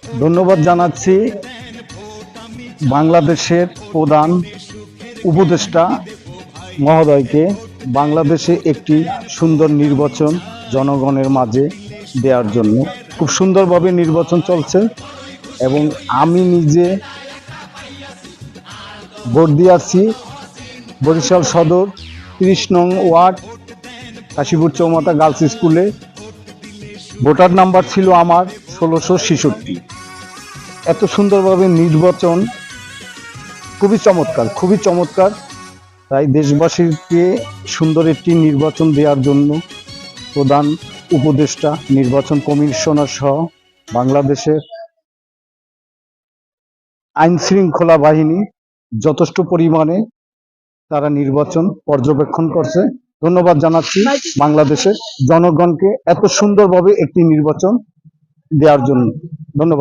ধন্যবাদ জানাচ্ছি বাংলাদেশের প্রধান উপদেষ্টা মহোদয়কে বাংলাদেশে একটি সুন্দর নির্বাচন জনগণের মাঝে দেওয়ার জন্য। খুব সুন্দরভাবে নির্বাচন চলছে এবং আমি নিজে ভোট দিয়েছি বরিশাল সদর 30 নং ওয়ার্ড কাশীপুর চৌমাথা গার্লস স্কুলে। ভোটার নাম্বার ছিল আমার 1666। এত সুন্দরভাবে নির্বাচন খুবই চমৎকার, খুবই চমৎকার। তাই দেশবাসীকে সুন্দর একটি নির্বাচন দেওয়ার জন্য প্রধান উপদেষ্টা, নির্বাচন কমিশনার সহ বাংলাদেশের আইন শৃঙ্খলা বাহিনী যথেষ্ট পরিমাণে তারা নির্বাচন পর্যবেক্ষণ করছে। ধন্যবাদ জানাচ্ছি বাংলাদেশের জনগণকে এত সুন্দরভাবে একটি নির্বাচন দেওয়ার জন্য। ধন্যবাদ।